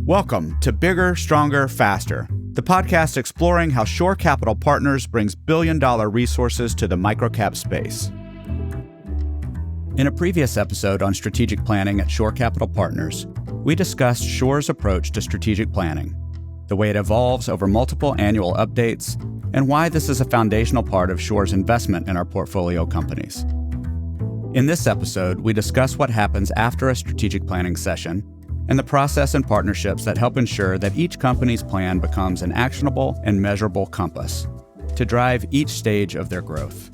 Welcome to Bigger, Stronger, Faster, the podcast exploring how Shore Capital Partners brings billion-dollar resources to the microcap space. In a previous episode on strategic planning at Shore Capital Partners, we discussed Shore's approach to strategic planning, the way it evolves over multiple annual updates, and why this is a foundational part of Shore's investment in our portfolio companies. In this episode, we discuss what happens after a strategic planning session and the process and partnerships that help ensure that each company's plan becomes an actionable and measurable compass to drive each stage of their growth.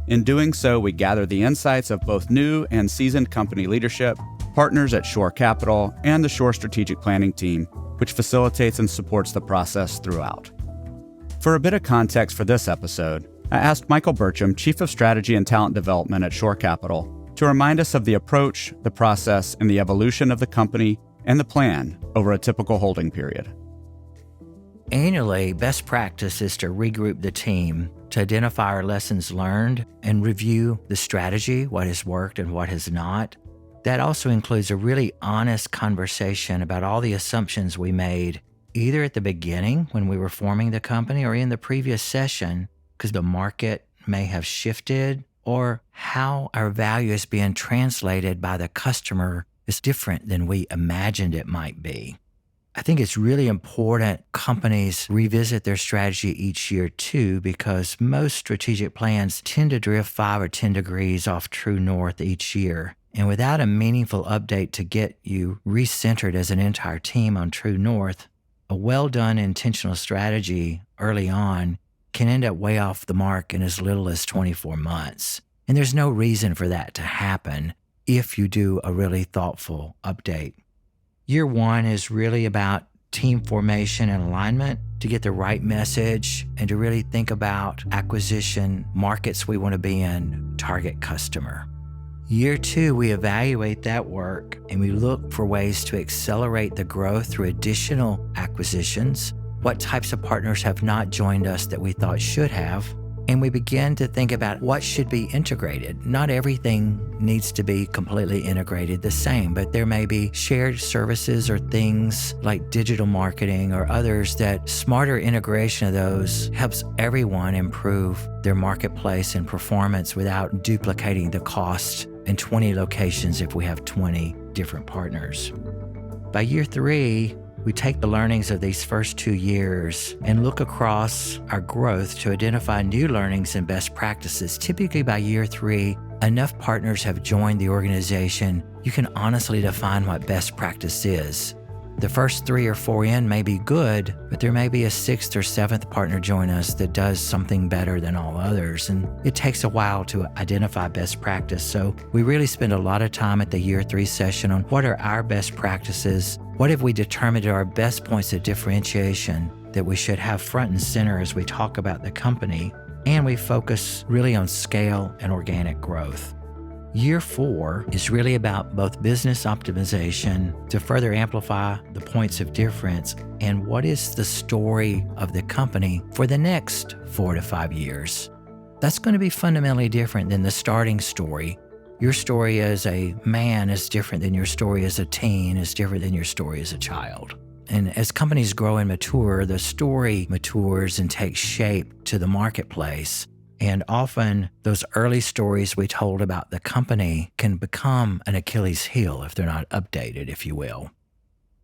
In doing so, we gather the insights of both new and seasoned company leadership, partners at Shore Capital, and the Shore Strategic Planning team, which facilitates and supports the process throughout. For a bit of context for this episode, I asked Michael Burcham, Chief of Strategy and Talent Development at Shore Capital, to remind us of the approach, the process, and the evolution of the company and the plan over a typical holding period. Annually, best practice is to regroup the team to identify our lessons learned and review the strategy, what has worked and what has not. That also includes a really honest conversation about all the assumptions we made, either at the beginning when we were forming the company or in the previous session, because the market may have shifted or how our value is being translated by the customer is different than we imagined it might be. I think it's really important companies revisit their strategy each year too, because most strategic plans tend to drift 5 or 10 degrees off true north each year. And without a meaningful update to get you recentered as an entire team on true north, a well-done intentional strategy early on can end up way off the mark in as little as 24 months. And there's no reason for that to happen if you do a really thoughtful update. Year one is really about team formation and alignment to get the right message and to really think about acquisition, markets we want to be in, target customer. Year two, we evaluate that work and we look for ways to accelerate the growth through additional acquisitions. What types of partners have not joined us that we thought should have? And we begin to think about what should be integrated. Not everything needs to be completely integrated the same, but there may be shared services or things like digital marketing or others that smarter integration of those helps everyone improve their marketplace and performance without duplicating the cost in 20 locations if we have 20 different partners. By year three, we take the learnings of these first 2 years and look across our growth to identify new learnings and best practices. Typically by year three, enough partners have joined the organization, you can honestly define what best practice is. The first 3 or 4 in may be good, but there may be a 6th or 7th partner join us that does something better than all others, and it takes a while to identify best practice. So we really spend a lot of time at the year 3 session on what are our best practices, what have we determined are our best points of differentiation that we should have front and center as we talk about the company, and we focus really on scale and organic growth. Year 4 is really about both business optimization to further amplify the points of difference and what is the story of the company for the next 4 to 5 years. That's going to be fundamentally different than the starting story. Your story as a man is different than your story as a teen, is different than your story as a child. And as companies grow and mature, the story matures and takes shape to the marketplace. And often those early stories we told about the company can become an Achilles heel if they're not updated, if you will.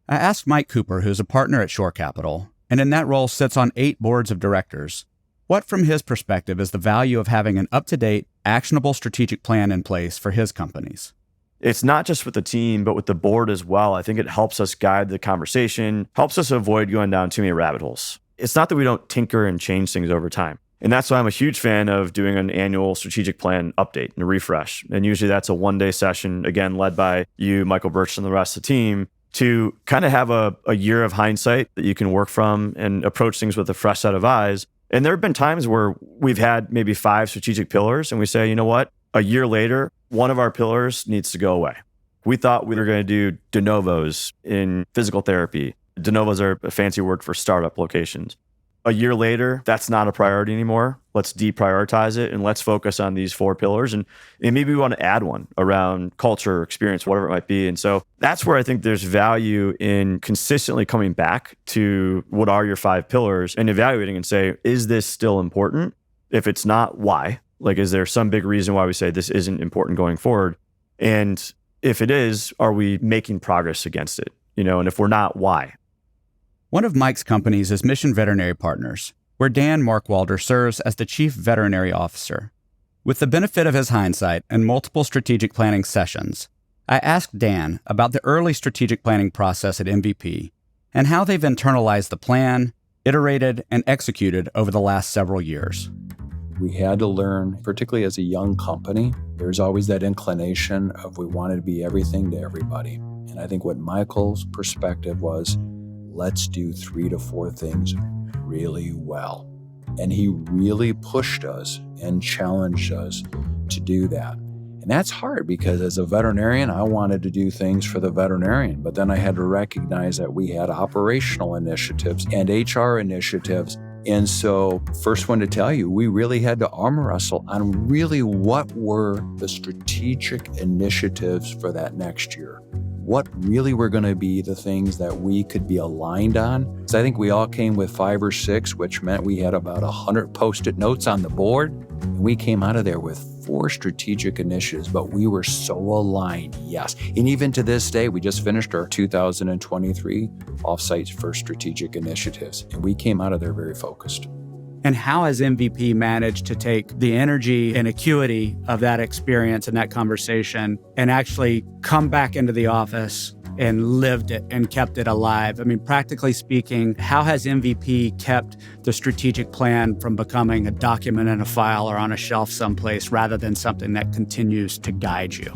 I asked Mike Cooper, who's a partner at Shore Capital, and in that role sits on 8 boards of directors, what from his perspective is the value of having an up-to-date, actionable strategic plan in place for his companies. It's not just with the team, but with the board as well. I think it helps us guide the conversation, helps us avoid going down too many rabbit holes. It's not that we don't tinker and change things over time. And that's why I'm a huge fan of doing an annual strategic plan update and refresh. And usually that's a 1-day session, again, led by you, Michael Birch, and the rest of the team to kind of have a year of hindsight that you can work from and approach things with a fresh set of eyes. And there have been times where we've had maybe 5 strategic pillars and we say, you know what, a year later, one of our pillars needs to go away. We thought we were going to do de novos in physical therapy. De novos are a fancy word for startup locations. a year later, that's not a priority anymore. Let's deprioritize it and let's focus on these 4 pillars. And maybe we want to add one around culture, experience, whatever it might be. And so that's where I think there's value in consistently coming back to what are your 5 pillars and evaluating and say, is this still important? If it's not, why? Like, is there some big reason why we say this isn't important going forward? And if it is, are we making progress against it? And if we're not, why? One of Mike's companies is Mission Veterinary Partners, where Dan Markwalder serves as the Chief Veterinary Officer. With the benefit of his hindsight and multiple strategic planning sessions, I asked Dan about the early strategic planning process at MVP and how they've internalized the plan, iterated, and executed over the last several years. We had to learn, particularly as a young company, there's always that inclination of we wanted to be everything to everybody. And I think what Michael's perspective was, let's do 3 to 4 things really well. And he really pushed us and challenged us to do that. And that's hard because as a veterinarian, I wanted to do things for the veterinarian, but then I had to recognize that we had operational initiatives and HR initiatives. And so, first one to tell you, we really had to arm wrestle on really what were the strategic initiatives for that next year. What really were going to be the things that we could be aligned on. So I think we all came with 5 or 6, which meant we had about 100 Post-it notes on the board. And we came out of there with 4 strategic initiatives, but we were so aligned, yes. And even to this day, we just finished our 2023 offsites for strategic initiatives, and we came out of there very focused. And how has MVP managed to take the energy and acuity of that experience and that conversation and actually come back into the office and lived it and kept it alive? I mean, practically speaking, how has MVP kept the strategic plan from becoming a document in a file or on a shelf someplace rather than something that continues to guide you?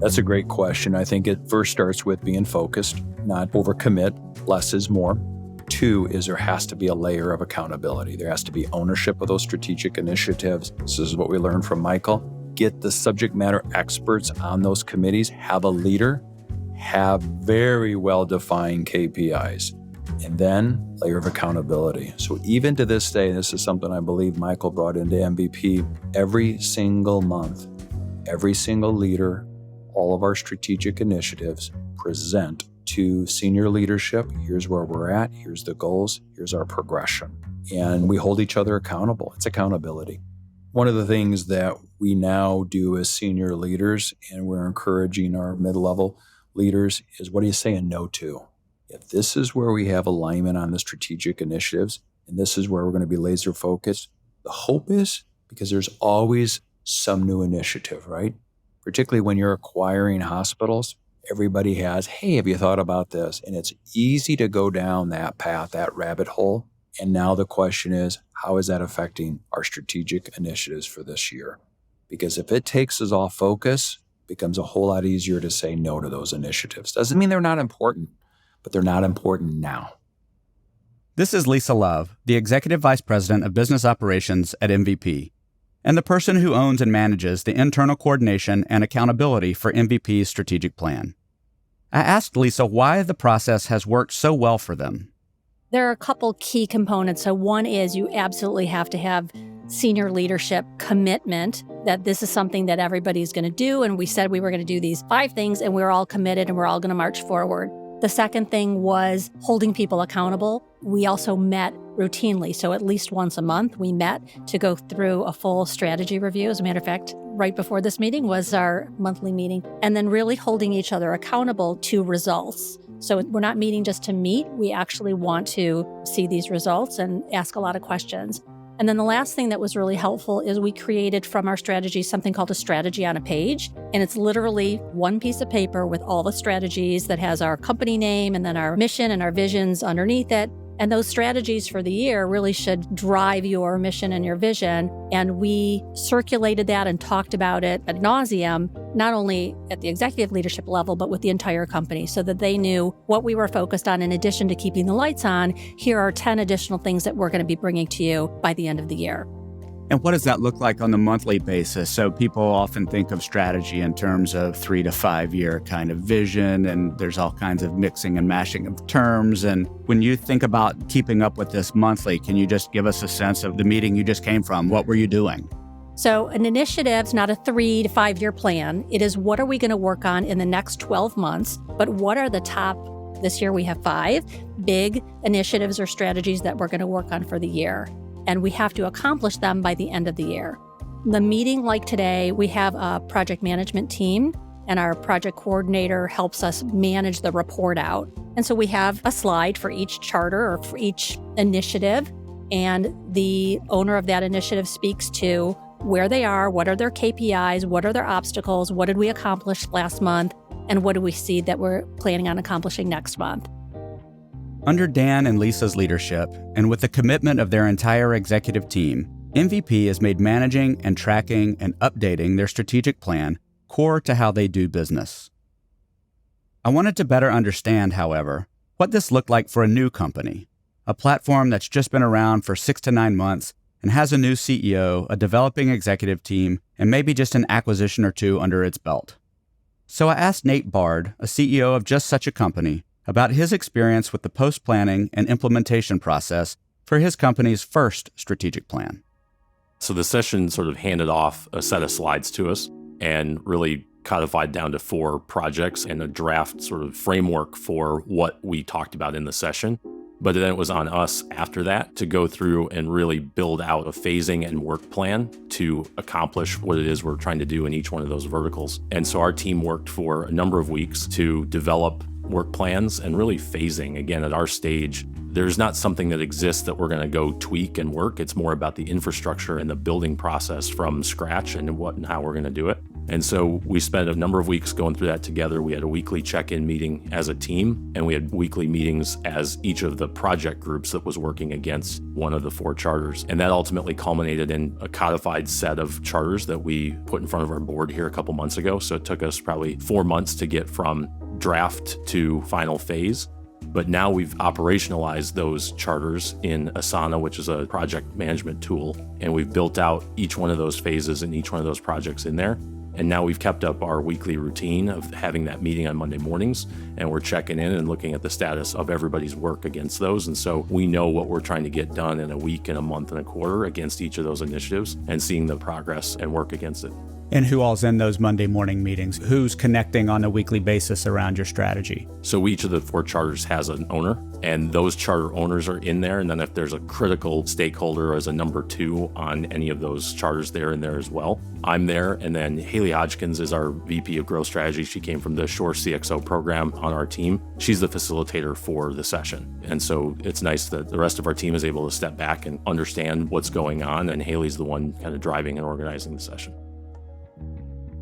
That's a great question. I think it first starts with being focused, not overcommit. Less is more. 2 is there has to be a layer of accountability. There has to be ownership of those strategic initiatives. This is what we learned from Michael. Get the subject matter experts on those committees, have a leader, have very well-defined KPIs, and then layer of accountability. So even to this day, this is something I believe Michael brought into MVP, every single month, every single leader, all of our strategic initiatives present to senior leadership. Here's where we're at. Here's the goals. Here's our progression. And we hold each other accountable. It's accountability. One of the things that we now do as senior leaders, and we're encouraging our mid-level leaders, is what are you saying no to? If this is where we have alignment on the strategic initiatives, and this is where we're going to be laser focused, the hope is because there's always some new initiative, right? Particularly when you're acquiring hospitals, everybody has, hey, have you thought about this? And it's easy to go down that path, that rabbit hole. And now the question is, how is that affecting our strategic initiatives for this year? Because if it takes us off focus, it becomes a whole lot easier to say no to those initiatives. Doesn't mean they're not important, but they're not important now. This is Lisa Love, the Executive Vice President of Business Operations at MVP, and the person who owns and manages the internal coordination and accountability for MVP's strategic plan. I asked Lisa why the process has worked so well for them. There are a couple key components. So one is you absolutely have to have senior leadership commitment that this is something that everybody's going to do. And we said we were going to do these 5 things and we're all committed and we're all going to march forward. The second thing was holding people accountable. We also met routinely. So at least once a month, we met to go through a full strategy review. As a matter of fact, right before this meeting was our monthly meeting. And then really holding each other accountable to results. So we're not meeting just to meet. We actually want to see these results and ask a lot of questions. And then the last thing that was really helpful is we created from our strategy something called a strategy on a page. And it's literally one piece of paper with all the strategies that has our company name and then our mission and our visions underneath it. And those strategies for the year really should drive your mission and your vision. And we circulated that and talked about it ad nauseum, not only at the executive leadership level, but with the entire company so that they knew what we were focused on. In addition to keeping the lights on, here are 10 additional things that we're going to be bringing to you by the end of the year. And what does that look like on the monthly basis? So people often think of strategy in terms of 3 to 5 year kind of vision, and there's all kinds of mixing and mashing of terms. And when you think about keeping up with this monthly, can you just give us a sense of the meeting you just came from? What were you doing? So an initiative's not a 3 to 5 year plan. It is what are we going to work on in the next 12 months, but what are the top, this year we have 5 big initiatives or strategies that we're going to work on for the year. And we have to accomplish them by the end of the year. The meeting like today, we have a project management team, and our project coordinator helps us manage the report out. And so we have a slide for each charter or for each initiative, and the owner of that initiative speaks to where they are, what are their KPIs, what are their obstacles, what did we accomplish last month, and what do we see that we're planning on accomplishing next month. Under Dan and Lisa's leadership, and with the commitment of their entire executive team, MVP has made managing and tracking and updating their strategic plan core to how they do business. I wanted to better understand, however, what this looked like for a new company, a platform that's just been around for 6 to 9 months and has a new CEO, a developing executive team, and maybe just an acquisition or 2 under its belt. So I asked Nate Bard, a CEO of just such a company, about his experience with the post-planning and implementation process for his company's first strategic plan. So the session sort of handed off a set of slides to us and really codified down to 4 projects and a draft sort of framework for what we talked about in the session. But then it was on us after that to go through and really build out a phasing and work plan to accomplish what it is we're trying to do in each one of those verticals. And so our team worked for a number of weeks to develop work plans and really phasing. Again, at our stage, there's not something that exists that we're going to go tweak and work. It's more about the infrastructure and the building process from scratch and what and how we're going to do it. And so we spent a number of weeks going through that together. We had a weekly check-in meeting as a team, and we had weekly meetings as each of the project groups that was working against one of the 4 charters. And that ultimately culminated in a codified set of charters that we put in front of our board here a couple months ago. So it took us probably 4 months to get from draft to final phase. But now we've operationalized those charters in Asana, which is a project management tool. And we've built out each one of those phases and each one of those projects in there. And now we've kept up our weekly routine of having that meeting on Monday mornings, and we're checking in and looking at the status of everybody's work against those. And so we know what we're trying to get done in a week and a month and a quarter against each of those initiatives and seeing the progress and work against it. And who all's in those Monday morning meetings? Who's connecting on a weekly basis around your strategy? So each of the 4 charters has an owner, and those charter owners are in there. And then if there's a critical stakeholder as a number 2 on any of those charters, they're in there as well. I'm there. And then Haley Hodgkins is our VP of Growth Strategy. She came from the Shore CXO program on our team. She's the facilitator for the session. And so it's nice that the rest of our team is able to step back and understand what's going on. And Haley's the one kind of driving and organizing the session.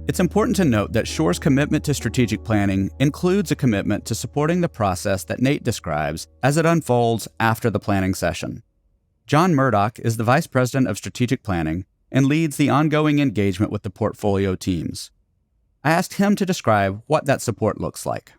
It's important to note that Shore's commitment to strategic planning includes a commitment to supporting the process that Nate describes as it unfolds after the planning session. John Murdoch is the Vice President of Strategic Planning and leads the ongoing engagement with the portfolio teams. I asked him to describe what that support looks like.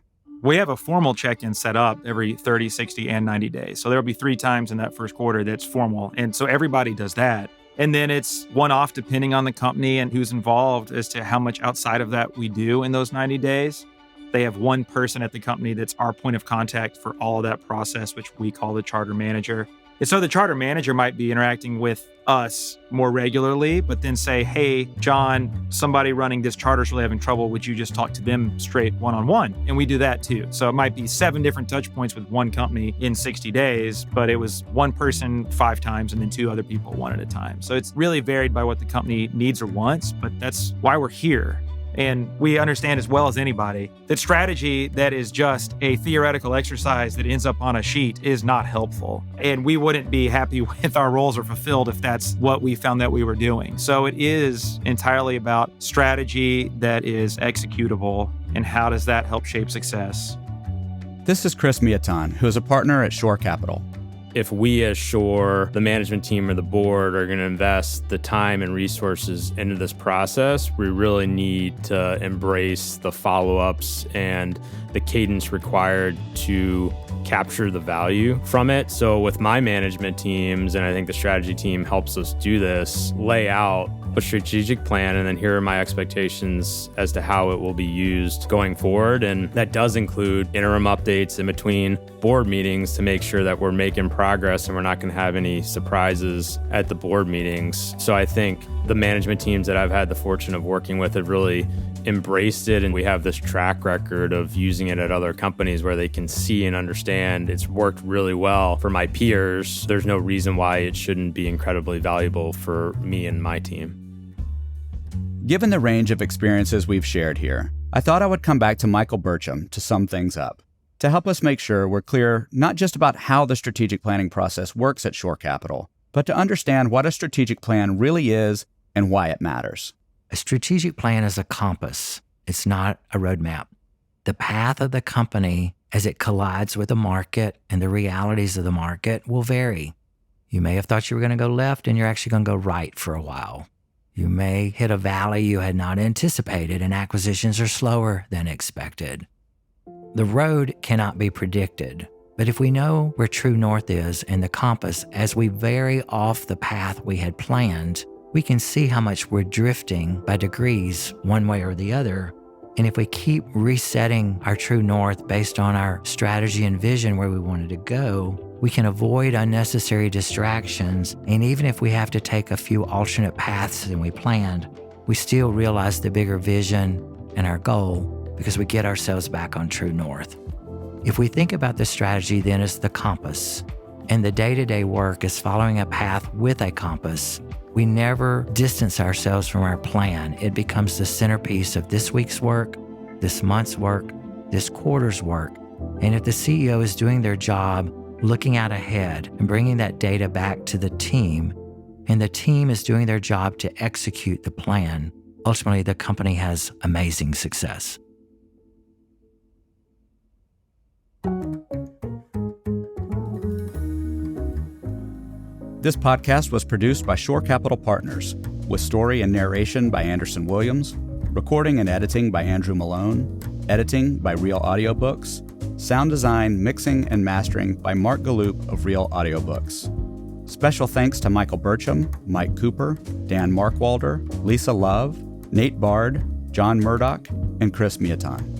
We have a formal check-in set up every 30, 60, and 90 days. So there will be 3 times in that first quarter that's formal. And so everybody does that. And then it's one-off depending on the company and who's involved as to how much outside of that we do in those 90 days. They have one person at the company that's our point of contact for all of that process, which we call the charter manager. And so the charter manager might be interacting with us more regularly, but then say, hey, John, somebody running this charter's really having trouble. Would you just talk to them straight one-on-one? And we do that too. So it might be 7 different touch points with one company in 60 days, but it was one person 5 times and then 2 other people 1 at a time. So it's really varied by what the company needs or wants, but that's why we're here. And we understand as well as anybody that strategy that is just a theoretical exercise that ends up on a sheet is not helpful. And we wouldn't be happy with our roles are fulfilled if that's what we found that we were doing. So it is entirely about strategy that is executable and how does that help shape success. This is Chris Miaton, who is a partner at Shore Capital. if we as Shore, the management team or the board, are going to invest the time and resources into this process, we really need to embrace the follow-ups and the cadence required to capture the value from it. So with my management teams, and I think the strategy team helps us do this, lay out a strategic plan, and then here are my expectations as to how it will be used going forward. And that does include interim updates in between board meetings to make sure that we're making progress and we're not going to have any surprises at the board meetings. So I think the management teams that I've had the fortune of working with have really embraced it, and we have this track record of using it at other companies where they can see and understand it's worked really well for my peers. There's no reason why it shouldn't be incredibly valuable for me and my team. Given the range of experiences we've shared here, I thought I would come back to Michael Burcham to sum things up, to help us make sure we're clear not just about how the strategic planning process works at Shore Capital, but to understand what a strategic plan really is and why it matters. A strategic plan is a compass. It's not a roadmap. The path of the company as it collides with the market and the realities of the market will vary. You may have thought you were going to go left and you're actually going to go right for a while. You may hit a valley you had not anticipated and acquisitions are slower than expected. The road cannot be predicted, but if we know where true north is and the compass as we vary off the path we had planned, we can see how much we're drifting by degrees one way or the other. And if we keep resetting our true north based on our strategy and vision where we wanted to go, we can avoid unnecessary distractions. And even if we have to take a few alternate paths than we planned, we still realize the bigger vision and our goal because we get ourselves back on true north. If we think about the strategy then as the compass, and the day-to-day work is following a path with a compass, we never distance ourselves from our plan. It becomes the centerpiece of this week's work, this month's work, this quarter's work. And if the CEO is doing their job, looking out ahead and bringing that data back to the team, and the team is doing their job to execute the plan, ultimately the company has amazing success. This podcast was produced by Shore Capital Partners, with story and narration by Anderson Williams, recording and editing by Andrew Malone, editing by Real Audiobooks, sound design, mixing, and mastering by Mark Galloop of Real Audiobooks. Special thanks to Michael Burcham, Mike Cooper, Dan Markwalder, Lisa Love, Nate Bard, John Murdoch, and Chris Miaton.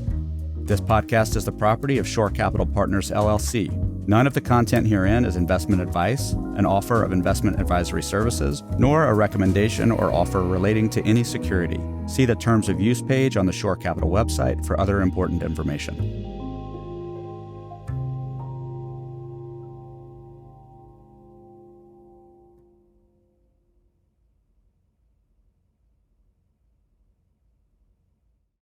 This podcast is the property of Shore Capital Partners, LLC. None of the content herein is investment advice, an offer of investment advisory services, nor a recommendation or offer relating to any security. See the Terms of Use page on the Shore Capital website for other important information.